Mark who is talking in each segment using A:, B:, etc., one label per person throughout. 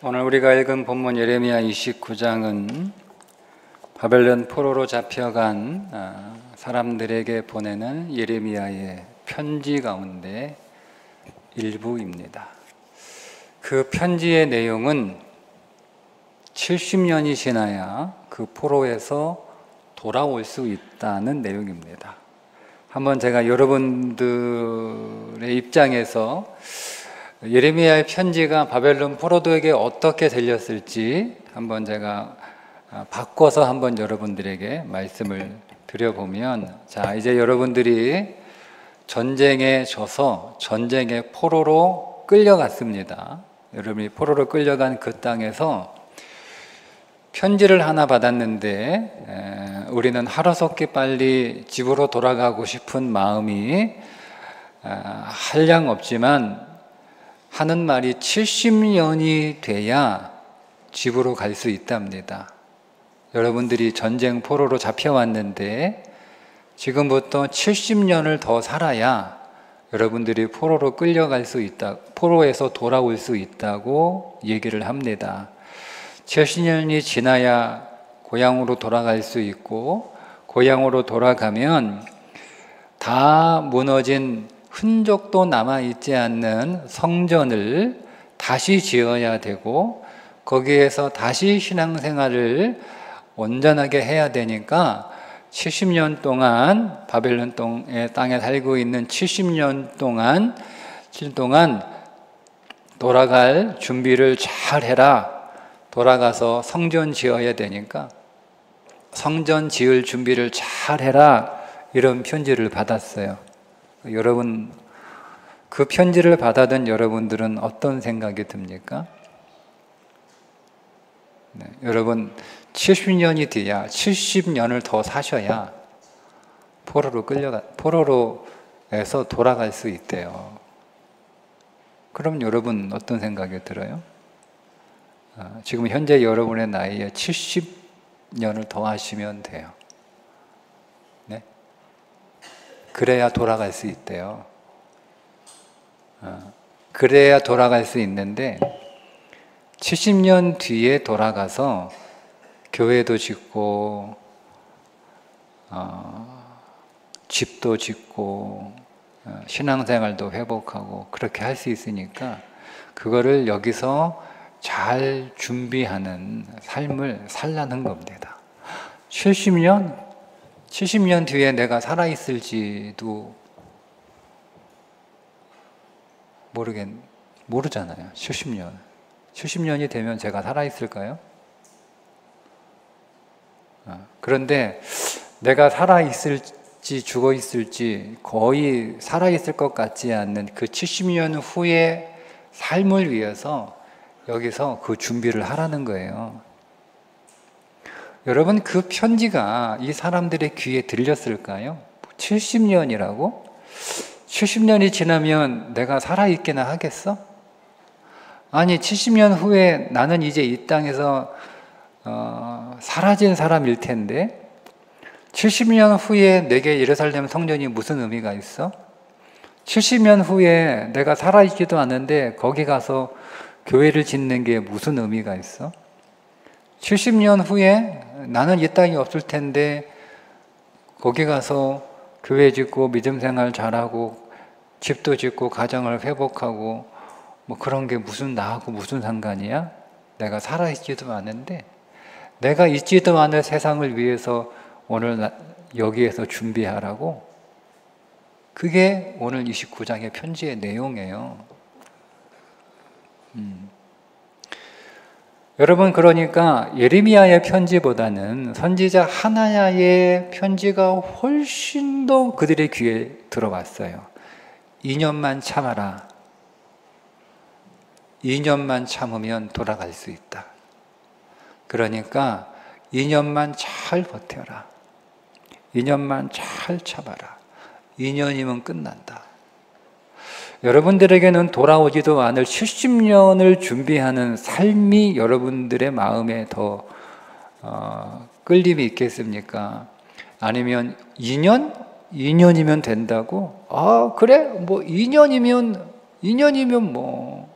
A: 오늘 우리가 읽은 본문 예레미야 29장은 바벨론 포로로 잡혀간 사람들에게 보내는 예레미야의 편지 가운데 일부입니다. 그 편지의 내용은 70년이 지나야 그 포로에서 돌아올 수 있다는 내용입니다. 한번 제가 여러분들의 입장에서 예레미야의 편지가 바벨론 포로들에게 어떻게 들렸을지 한번 제가 바꿔서 한번 여러분들에게 말씀을 드려보면, 자, 이제 여러분들이 전쟁에 져서 전쟁의 포로로 끌려갔습니다. 여러분이 포로로 끌려간 그 땅에서 편지를 하나 받았는데 우리는 하루속히 빨리 집으로 돌아가고 싶은 마음이 한량없지만 하는 말이 70년이 돼야 집으로 갈 수 있답니다. 여러분들이 전쟁 포로로 잡혀왔는데 지금부터 70년을 더 살아야 여러분들이 포로로 끌려갈 수 있다, 포로에서 돌아올 수 있다고 얘기를 합니다. 70년이 지나야 고향으로 돌아갈 수 있고, 고향으로 돌아가면 다 무너진 흔적도 남아있지 않는 성전을 다시 지어야 되고, 거기에서 다시 신앙생활을 온전하게 해야 되니까 70년 동안 바벨론 땅에 살고 있는 70년 동안 돌아갈 준비를 잘 해라. 돌아가서 성전 지어야 되니까 성전 지을 준비를 잘 해라. 이런 편지를 받았어요. 여러분, 그 편지를 받아든 여러분들은 어떤 생각이 듭니까? 네, 여러분, 70년이 돼야 70년을 더 사셔야 포로로에서 돌아갈 수 있대요. 그럼 여러분 어떤 생각이 들어요? 지금 현재 여러분의 나이에 70년을 더 하시면 돼요. 네? 그래야 돌아갈 수 있대요. 그래야 돌아갈 수 있는데 70년 뒤에 돌아가서 교회도 짓고 집도 짓고 신앙생활도 회복하고 그렇게 할 수 있으니까 그거를 여기서 잘 준비하는 삶을 살라는 겁니다. 70년 뒤에 내가 살아있을지도 모르잖아요. 70년이 되면 제가 살아있을까요? 그런데 내가 살아있을지 죽어있을지 거의 살아있을 것 같지 않는 그 70년 후의 삶을 위해서 여기서 그 준비를 하라는 거예요. 여러분, 그 편지가 이 사람들의 귀에 들렸을까요? 70년이라고? 70년이 지나면 내가 살아있게나 하겠어? 아니, 70년 후에 나는 이제 이 땅에서 사라진 사람일 텐데 70년 후에 내게 예루살렘 성전이 무슨 의미가 있어? 70년 후에 내가 살아있지도 않은데 거기 가서 교회를 짓는 게 무슨 의미가 있어? 70년 후에 나는 이 땅이 없을 텐데 거기 가서 교회 짓고 믿음 생활 잘하고 집도 짓고 가정을 회복하고 뭐 그런 게 나하고 무슨 상관이야? 내가 살아있지도 않은데 내가 있지도 않을 세상을 위해서 오늘 여기에서 준비하라고? 그게 오늘 29장의 편지의 내용이에요. 여러분, 그러니까 예레미야의 편지보다는 선지자 하나야의 편지가 훨씬 더 그들의 귀에 들어왔어요. 2년만 참아라. 2년만 참으면 돌아갈 수 있다. 그러니까 2년만 잘 버텨라. 2년만 잘 참아라. 2년이면 끝난다. 여러분들에게는 돌아오지도 않을 70년을 준비하는 삶이 여러분들의 마음에 더 끌림이 있겠습니까? 아니면 2년? 2년이면 된다고? 아, 그래? 뭐 2년이면 뭐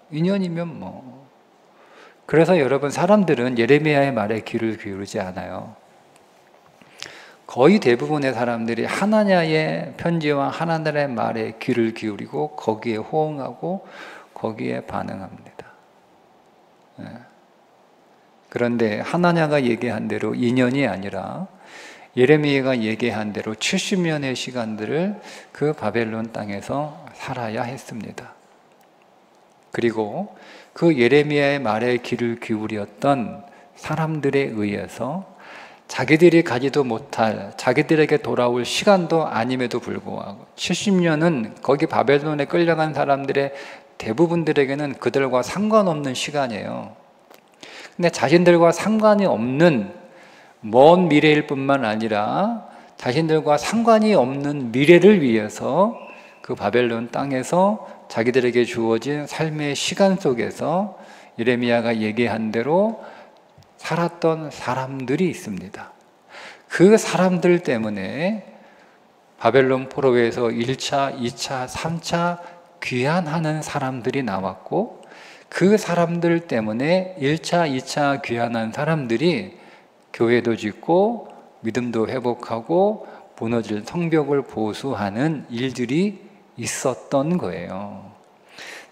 A: 그래서 여러분, 사람들은 예레미야의 말에 귀를 기울이지 않아요. 거의 대부분의 사람들이 하나냐의 편지와 하나님의 말에 귀를 기울이고 거기에 호응하고 거기에 반응합니다. 그런데 하나냐가 얘기한 대로 2년이 아니라 예레미야가 얘기한 대로 70년의 시간들을 그 바벨론 땅에서 살아야 했습니다. 그리고 그 예레미야의 말에 귀를 기울였던 사람들에 의해서 자기들이 가지도 못할, 자기들에게 돌아올 시간도 아님에도 불구하고 70년은 거기 바벨론에 끌려간 사람들의 대부분들에게는 그들과 상관없는 시간이에요. 근데 자신들과 상관이 없는 먼 미래일 뿐만 아니라 자신들과 상관이 없는 미래를 위해서 그 바벨론 땅에서 자기들에게 주어진 삶의 시간 속에서 예레미야가 얘기한 대로 살았던 사람들이 있습니다. 그 사람들 때문에 바벨론 포로에서 1차, 2차, 3차 귀환하는 사람들이 나왔고, 그 사람들 때문에 1차, 2차 귀환한 사람들이 교회도 짓고 믿음도 회복하고 무너질 성벽을 보수하는 일들이 있었던 거예요.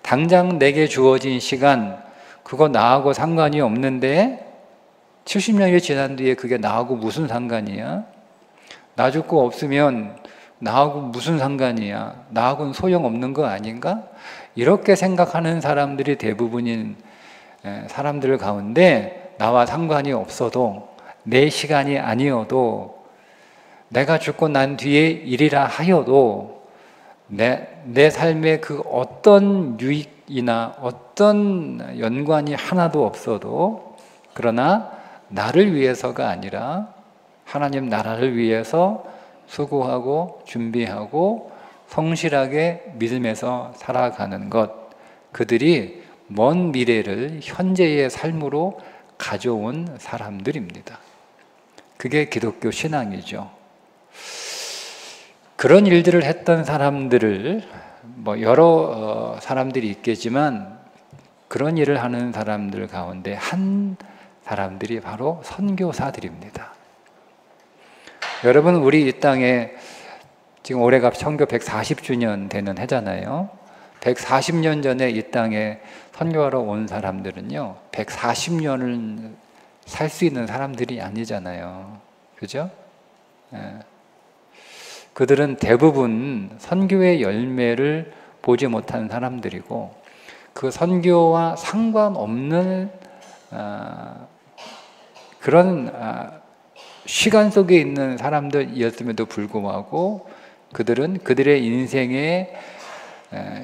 A: 당장 내게 주어진 시간, 그거 나하고 상관이 없는데 70년이 지난 뒤에 그게 나하고 무슨 상관이야? 나 죽고 없으면 나하고 무슨 상관이야? 나하고는 소용없는 거 아닌가? 이렇게 생각하는 사람들이 대부분인 사람들 가운데, 나와 상관이 없어도, 내 시간이 아니어도, 내가 죽고 난 뒤에 일이라 하여도 내 삶에 그 어떤 유익이나 어떤 연관이 하나도 없어도, 그러나 나를 위해서가 아니라 하나님 나라를 위해서 수고하고 준비하고 성실하게 믿음에서 살아가는 것, 그들이 먼 미래를 현재의 삶으로 가져온 사람들입니다. 그게 기독교 신앙이죠. 그런 일들을 했던 사람들을 여러 사람들이 있겠지만, 그런 일을 하는 사람들 가운데 한 사람들이 바로 선교사들입니다. 여러분, 우리 이 땅에 지금 올해가 선교 140주년 되는 해잖아요. 140년 전에 이 땅에 선교하러 온 사람들은요, 140년을 살 수 있는 사람들이 아니잖아요. 그죠? 그들은 대부분 선교의 열매를 보지 못한 사람들이고, 그 선교와 상관없는 그런 시간 속에 있는 사람들이었음에도 불구하고, 그들은 그들의 인생에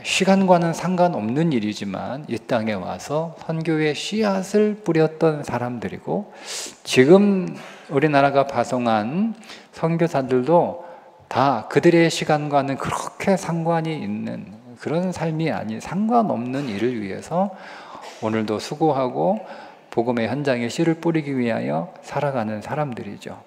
A: 시간과는 상관없는 일이지만 이 땅에 와서 선교의 씨앗을 뿌렸던 사람들이고, 지금 우리나라가 파송한 선교사들도 다 그들의 시간과는 그렇게 상관이 있는 그런 삶이 아닌, 상관없는 일을 위해서 오늘도 수고하고 복음의 현장에 씨를 뿌리기 위하여 살아가는 사람들이죠.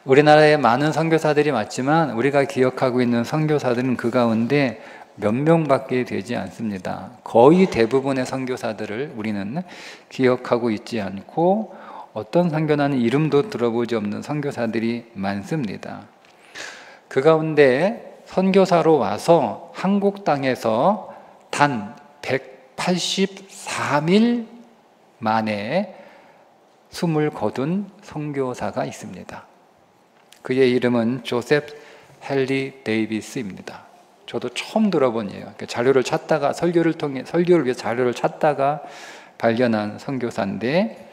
A: 우리나라에 많은 선교사들이 맞지만 우리가 기억하고 있는 선교사들은 그 가운데 몇 명밖에 되지 않습니다. 거의 대부분의 선교사들을 우리는 기억하고 있지 않고, 어떤 선교사는 이름도 들어보지 없는 선교사들이 많습니다. 그 가운데 선교사로 와서 한국 땅에서 단 183일 만에 숨을 거둔 선교사가 있습니다. 그의 이름은 조셉 헨리 데이비스입니다. 저도 처음 들어본 예요. 자료를 찾다가, 설교를 위해 자료를 찾다가 발견한 선교사인데,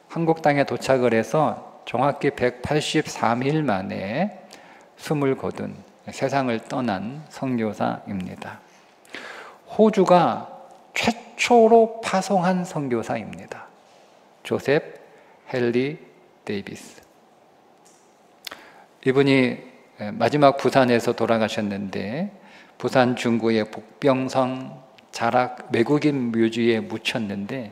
A: 한국 땅에 도착을 해서 정확히 183일 만에 숨을 거둔, 세상을 떠난 선교사입니다. 호주가 최초로 파송한 선교사입니다. 조셉 헨리 데이비스. 이분이 마지막 부산에서 돌아가셨는데, 부산 중구의 복병성 자락 외국인 묘지에 묻혔는데,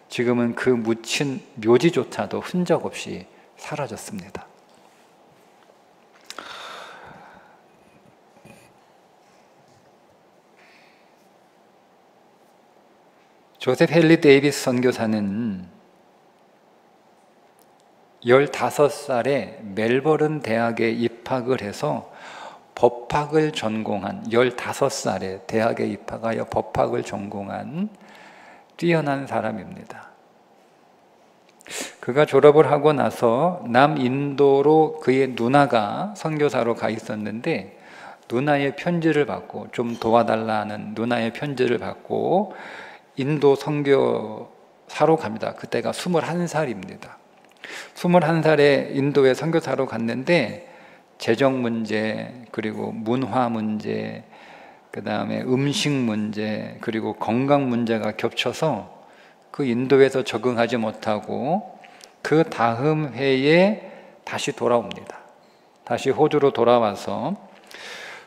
A: 지금은 그 묻힌 묘지조차도 흔적 없이 사라졌습니다. 조셉 헨리 데이비스 선교사는 15살에 멜버른 대학에 입학을 해서 법학을 전공한 15살에 대학에 입학하여 법학을 전공한 뛰어난 사람입니다. 그가 졸업을 하고 나서 남인도로 그의 누나가 선교사로 가 있었는데 누나의 편지를 받고 좀 도와달라는 누나의 편지를 받고 인도 선교사로 갑니다. 그때가 21살입니다. 21살에 인도에 선교사로 갔는데 재정 문제, 그리고 문화 문제, 그 다음에 음식 문제, 그리고 건강 문제가 겹쳐서 그 인도에서 적응하지 못하고 그 다음 해에 다시 돌아옵니다. 다시 호주로 돌아와서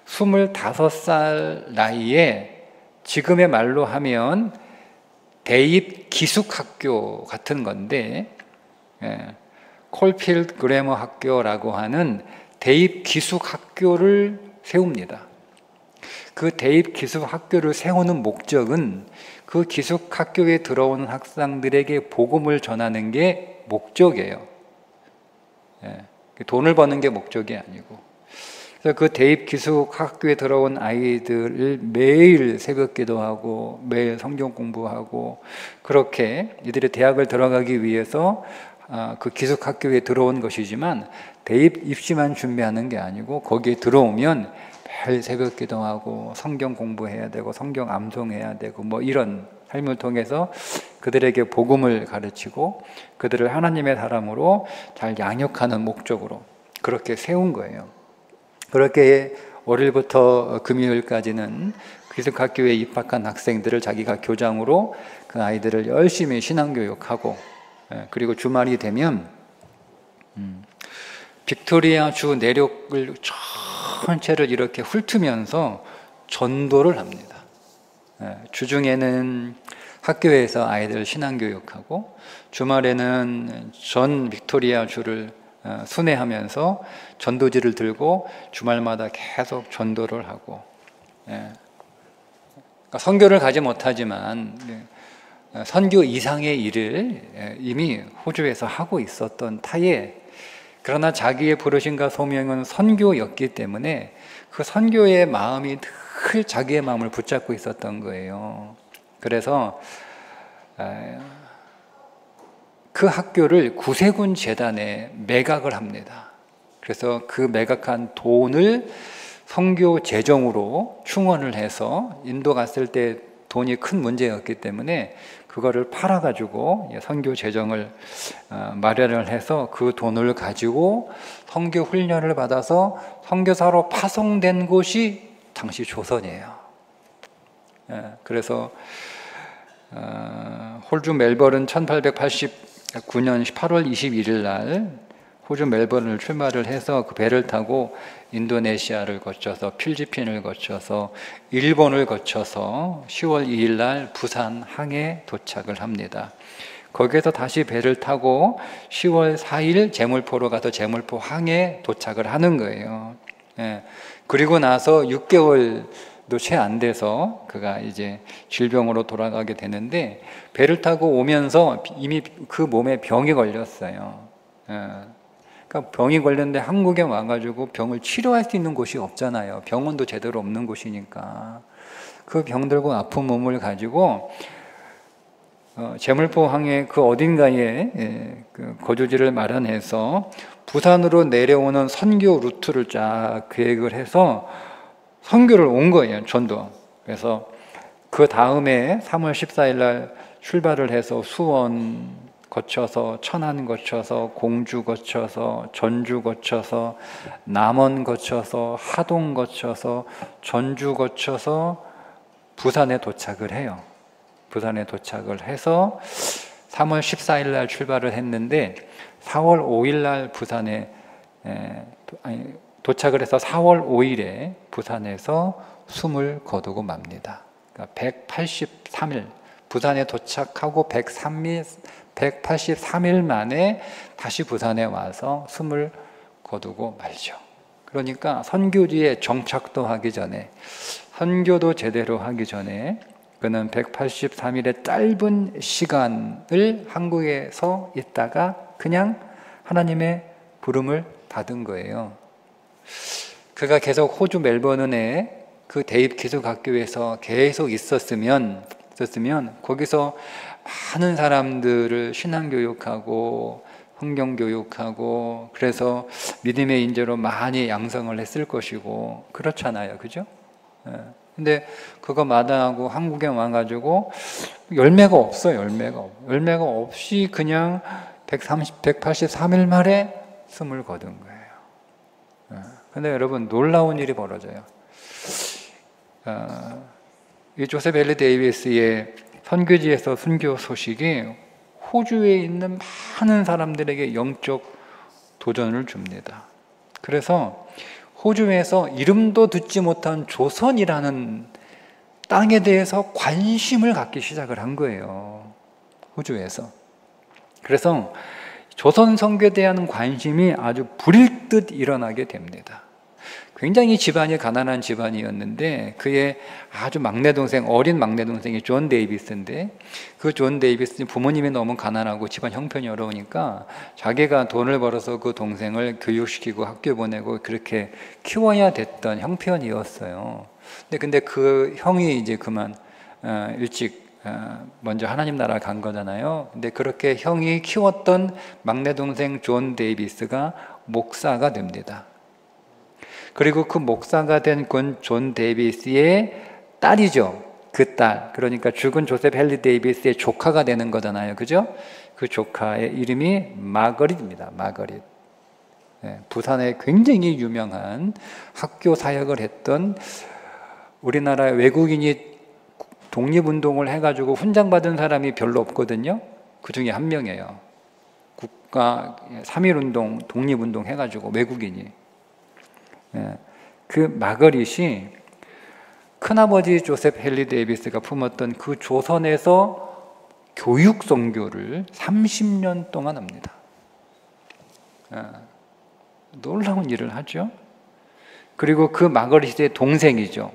A: 25살 나이에 지금의 말로 하면 대입 기숙학교 같은 건데 콜필드 그래머 학교라고 하는 대입 기숙학교를 세웁니다. 그 대입 기숙학교를 세우는 목적은 그 기숙학교에 들어오는 학생들에게 복음을 전하는 게 목적이에요. 돈을 버는 게 목적이 아니고. 그래서 그 대입 기숙학교에 들어온 아이들을 매일 새벽 기도하고 매일 성경 공부하고 그렇게 이들이 대학을 들어가기 위해서 그 기숙학교에 들어온 것이지만 대입 입시만 준비하는 게 아니고 거기에 들어오면 매일 새벽 기도하고 성경 공부해야 되고 성경 암송해야 되고 뭐 이런 삶을 통해서 그들에게 복음을 가르치고 그들을 하나님의 사람으로 잘 양육하는 목적으로 그렇게 세운 거예요. 그렇게 월요일부터 금요일까지는 기숙학교에 입학한 학생들을 자기가 교장으로 그 아이들을 열심히 신앙교육하고 그리고 주말이 되면 빅토리아 주 내륙을 전체를 이렇게 훑으면서 전도를 합니다. 주중에는 학교에서 아이들 신앙교육하고 주말에는 전 빅토리아 주를 순회하면서 전도지를 들고 주말마다 계속 전도를 하고 그러니까 선교를 가지 못하지만 선교 이상의 일을 이미 호주에서 하고 있었던 타에 그러나 자기의 부르심과 소명은 선교였기 때문에 그 선교의 마음이 늘 자기의 마음을 붙잡고 있었던 거예요. 그래서 그 학교를 구세군 재단에 매각을 합니다. 그래서 그 매각한 돈을 선교 재정으로 충원을 해서 인도 갔을 때 돈이 큰 문제였기 때문에 그거를 팔아가지고 선교 재정을 마련을 해서 그 돈을 가지고 선교 훈련을 받아서 선교사로 파송된 곳이 당시 조선이에요. 그래서 호주 멜버른 1889년 8월 21일 날 호주 멜버른을 출발을 해서 그 배를 타고 인도네시아를 거쳐서 필리핀을 거쳐서 일본을 거쳐서 10월 2일 날 부산 항에 도착을 합니다. 거기에서 다시 배를 타고 10월 4일 제물포로 가서 제물포 항에 도착을 하는 거예요. 그리고 나서 6개월도 채 안 돼서 그가 이제 질병으로 돌아가게 되는데 배를 타고 오면서 이미 그 몸에 병이 걸렸어요. 그러니까 병이 걸렸는데 한국에 와가지고 병을 치료할 수 있는 곳이 없잖아요. 병원도 제대로 없는 곳이니까. 그 병들고 아픈 몸을 가지고 제물포항의 그 어딘가에 그 거주지를 마련해서 부산으로 내려오는 선교 루트를 쫙 계획을 해서 선교를 온 거예요. 전도. 그래서 그 다음에 3월 14일 날 출발을 해서 수원 거쳐서 천안 거쳐서 공주 거쳐서 전주 거쳐서 남원 거쳐서 하동 거쳐서 전주 거쳐서 부산에 도착을 해요. 부산에 도착을 해서 3월 14일 날 출발을 했는데 4월 5일 날 부산에 도착을 해서 4월 5일에 부산에서 숨을 거두고 맙니다. 그러니까 183일 부산에 도착하고 183일 만에 다시 부산에 와서 숨을 거두고 말죠. 그러니까 선교지에 정착도 하기 전에 선교도 제대로 하기 전에 그는 183일의 짧은 시간을 한국에서 있다가 그냥 하나님의 부름을 받은 거예요. 그가 계속 호주 멜버른에 그 대입 기숙학교에서 계속 있었으면 거기서 많은 사람들을 신앙교육하고 성경교육하고 그래서 믿음의 인재로 많이 양성을 했을 것이고 그렇잖아요. 그죠? 근데 그거 마다하고 한국에 와가지고 열매가 없어요. 열매가 없이 그냥 183일 만에 숨을 거둔 거예요. 근데 여러분 놀라운 일이 벌어져요. 이 조셉 헨리 데이비스의 선교지에서 순교 소식이 호주에 있는 많은 사람들에게 영적 도전을 줍니다. 그래서 호주에서 이름도 듣지 못한 조선이라는 땅에 대해서 관심을 갖기 시작을 한 거예요. 호주에서. 그래서 조선 선교에 대한 관심이 아주 불일 듯 일어나게 됩니다. 굉장히 집안이 가난한 집안이었는데 그의 아주 막내 동생, 어린 막내 동생이 존 데이비스인데 그 존 데이비스 부모님이 너무 가난하고 집안 형편이 어려우니까 자기가 돈을 벌어서 그 동생을 교육시키고 학교 보내고 그렇게 키워야 됐던 형편이었어요. 근데 그 형이 이제 그만 일찍 먼저 하나님 나라 간 거잖아요. 근데 그렇게 형이 키웠던 막내 동생 존 데이비스가 목사가 됩니다. 그리고 그 목사가 된 존 데이비스의 딸이죠. 그 딸, 그러니까 죽은 조셉 헨리 데이비스의 조카가 되는 거잖아요. 그죠? 그 조카의 이름이 마거릿입니다. 마거릿. 부산에 굉장히 유명한 학교 사역을 했던 우리나라 외국인이 독립운동을 해가지고 훈장받은 사람이 별로 없거든요. 그 중에 한 명이에요. 국가 3.1운동, 독립운동 해가지고 외국인이. 그 마거릿이 큰아버지 조셉 헨리 데이비스가 품었던 그 조선에서 교육 선교를 30년 동안 합니다. 놀라운 일을 하죠. 그리고 그 마거릿의 동생이죠.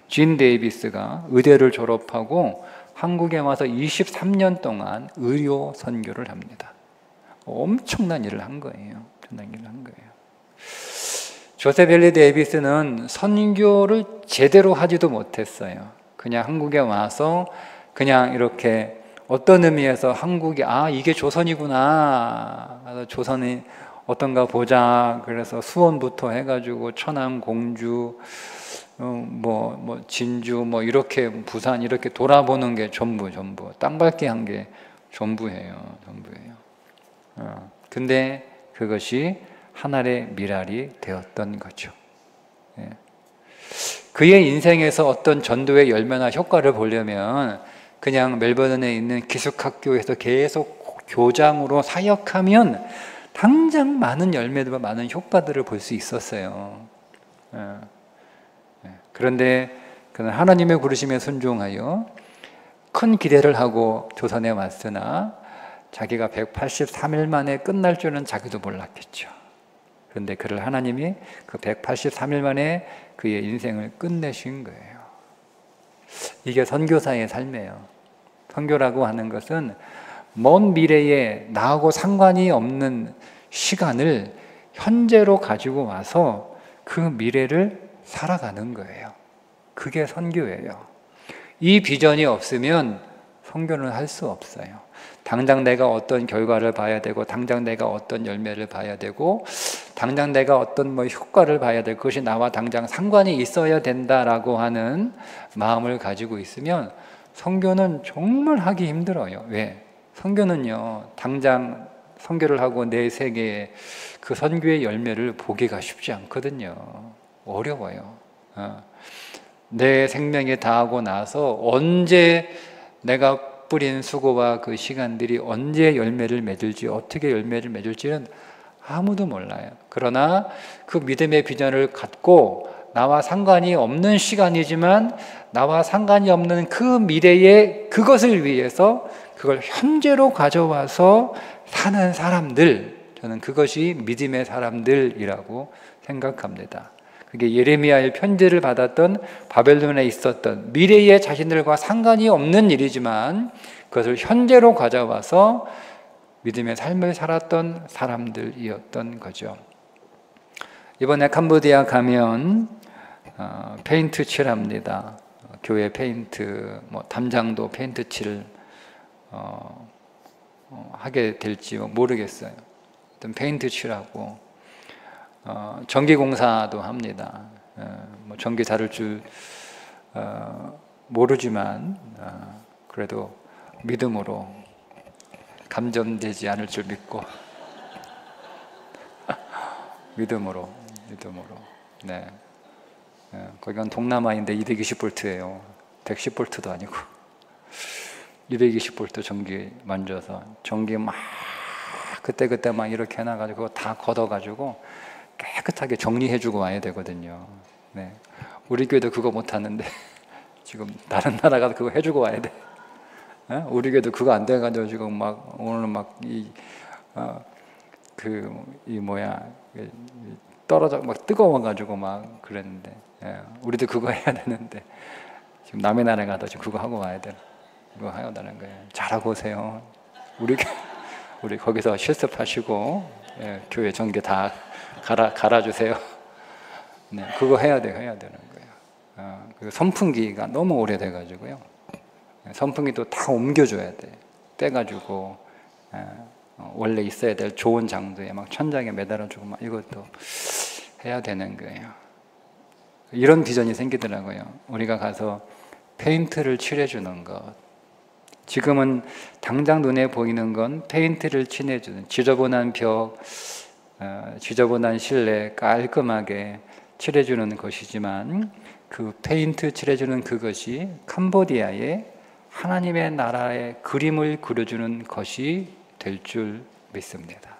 A: 진 데이비스가 의대를 졸업하고 한국에 와서 23년 동안 의료 선교를 합니다. 엄청난 일을 한 거예요. 엄청난 일을 한 거예요. 조셉 헨리 데이비스는 선교를 제대로 하지도 못했어요. 그냥 한국에 와서 그냥 이렇게 어떤 의미에서 한국이 이게 조선이구나. 조선이 어떤가 보자. 그래서 수원부터 해가지고 천안, 공주, 진주, 이렇게 부산 이렇게 돌아보는 게 전부 땅 밟기 한 게 전부예요. 근데 그것이 하늘의 미랄이 되었던 거죠. 그의 인생에서 어떤 전도의 열매나 효과를 보려면 그냥 멜버른에 있는 기숙학교에서 계속 교장으로 사역하면 당장 많은 열매들과 많은 효과들을 볼 수 있었어요. 그런데 그는 하나님의 부르심에 순종하여 큰 기대를 하고 조선에 왔으나 자기가 183일 만에 끝날 줄은 자기도 몰랐겠죠. 그런데 그를 하나님이 그 183일 만에 그의 인생을 끝내신 거예요. 이게 선교사의 삶이에요. 선교라고 하는 것은 먼 미래에 나하고 상관이 없는 시간을 현재로 가지고 와서 그 미래를 살아가는 거예요. 그게 선교예요. 이 비전이 없으면 선교는 할 수 없어요. 당장 내가 어떤 결과를 봐야 되고 당장 내가 어떤 열매를 봐야 되고 당장 내가 어떤 효과를 봐야 되고 그것이 나와 당장 상관이 있어야 된다라고 하는 마음을 가지고 있으면 선교는 정말 하기 힘들어요. 왜? 선교는요 당장 선교를 하고 내 세계에 그 선교의 열매를 보기가 쉽지 않거든요. 어려워요. 내 생명이 다하고 나서 언제 내가 뿌린 수고와 그 시간들이 언제 열매를 맺을지 어떻게 열매를 맺을지는 아무도 몰라요. 그러나 그 믿음의 비전을 갖고 나와 상관이 없는 시간이지만 나와 상관이 없는 그 미래에 그것을 위해서 그걸 현재로 가져와서 사는 사람들, 저는 그것이 믿음의 사람들이라고 생각합니다. 그게 예레미야의 편지를 받았던 바벨론에 있었던 미래의 자신들과 상관이 없는 일이지만 그것을 현재로 가져와서 믿음의 삶을 살았던 사람들이었던 거죠. 이번에 캄보디아 가면 페인트 칠합니다. 교회 페인트, 담장도 페인트 칠 하게 될지 모르겠어요. 어떤 페인트 칠하고 전기공사도 합니다. 전기 다룰 줄 모르지만 그래도 믿음으로 감전되지 않을 줄 믿고 믿음으로 네. 거기가 동남아인데 220볼트예요. 110볼트도 아니고 220볼트 전기 만져서 전기 막 그때 막 이렇게 해놔가지고 그거 다 걷어가지고 깨끗하게 정리해주고 와야 되거든요. 네. 우리 교회도 그거 못하는데 지금 다른 나라가 그거 해주고 와야 돼. 우리 교회도 그거 안 돼가지고 지금 막 오늘 막 떨어져 막 뜨거워가지고 막 그랬는데 우리도 그거 해야 되는데 지금 남의 나라에 가도 지금 그거 하고 와야 돼. 그거 해야 되는 거예요. 잘하고 오세요. 우리 거기서 실습하시고 교회 전기 다 갈아주세요. 네, 그거 해야 되는 거예요. 그 선풍기가 너무 오래돼가지고요. 선풍기도 다 옮겨줘야 돼. 떼가지고 원래 있어야 될 좋은 장도에 막 천장에 매달아주고 막 이것도 해야 되는 거예요. 이런 비전이 생기더라고요. 우리가 가서 페인트를 칠해주는 것. 지금은 당장 눈에 보이는 건 페인트를 칠해주는 지저분한 벽, 지저분한 실내 깔끔하게 칠해주는 것이지만 그 페인트 칠해주는 그것이 캄보디아의 하나님의 나라의 그림을 그려주는 것이 될 줄 믿습니다.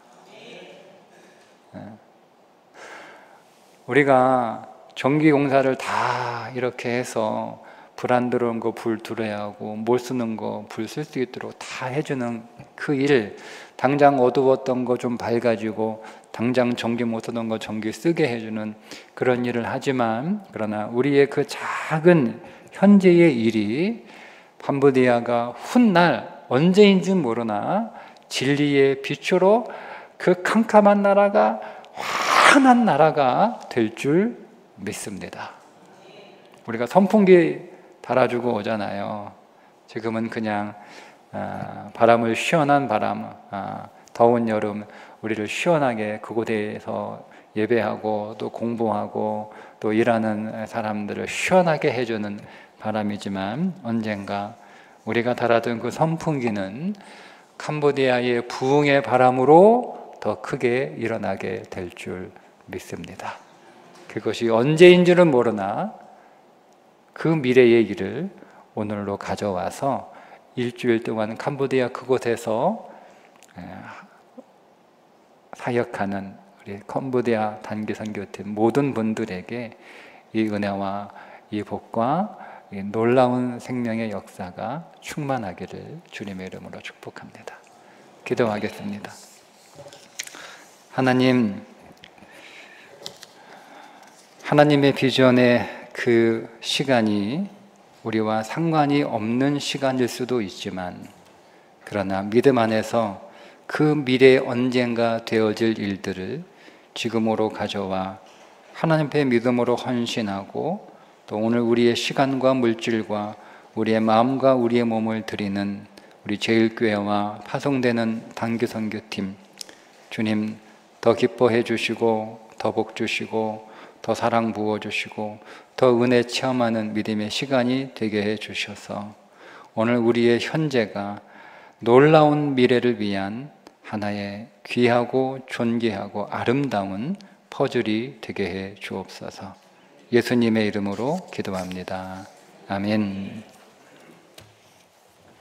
A: 우리가 전기공사를 다 이렇게 해서 불 안 들어온 거 불 들어야 하고 못 쓰는 거 불 쓸 수 있도록 다 해주는 그 일, 당장 어두웠던 거 좀 밝아지고 당장 전기 못 쓰던 거 전기 쓰게 해주는 그런 일을 하지만 그러나 우리의 그 작은 현재의 일이 캄보디아가 훗날 언제인지 모르나 진리의 빛으로 그 캄캄한 나라가 환한 나라가 될 줄 믿습니다. 우리가 선풍기 달아주고 오잖아요. 지금은 그냥 바람을 시원한 바람, 더운 여름 우리를 시원하게 그곳에서 예배하고 또 공부하고 또 일하는 사람들을 시원하게 해주는 바람이지만 언젠가 우리가 달아둔 그 선풍기는 캄보디아의 부흥의 바람으로 더 크게 일어나게 될 줄 믿습니다. 그것이 언제인지는 모르나 그 미래의 일을 오늘로 가져와서 일주일 동안 캄보디아 그곳에서 사역하는 우리 캄보디아 단기선교팀 모든 분들에게 이 은혜와 이 복과 이 놀라운 생명의 역사가 충만하기를 주님의 이름으로 축복합니다. 기도하겠습니다. 하나님의 비전의 그 시간이 우리와 상관이 없는 시간일 수도 있지만 그러나 믿음 안에서 그 미래에 언젠가 되어질 일들을 지금으로 가져와 하나님 앞에 믿음으로 헌신하고 또 오늘 우리의 시간과 물질과 우리의 마음과 우리의 몸을 드리는 우리 제일교회와 파송되는 단기선교팀 주님 더 기뻐해 주시고 더 복 주시고 더 사랑 부어 주시고 더 은혜 체험하는 믿음의 시간이 되게 해 주셔서 오늘 우리의 현재가 놀라운 미래를 위한 하나의 귀하고 존귀하고 아름다운 퍼즐이 되게 해 주옵소서. 예수님의 이름으로 기도합니다. 아멘.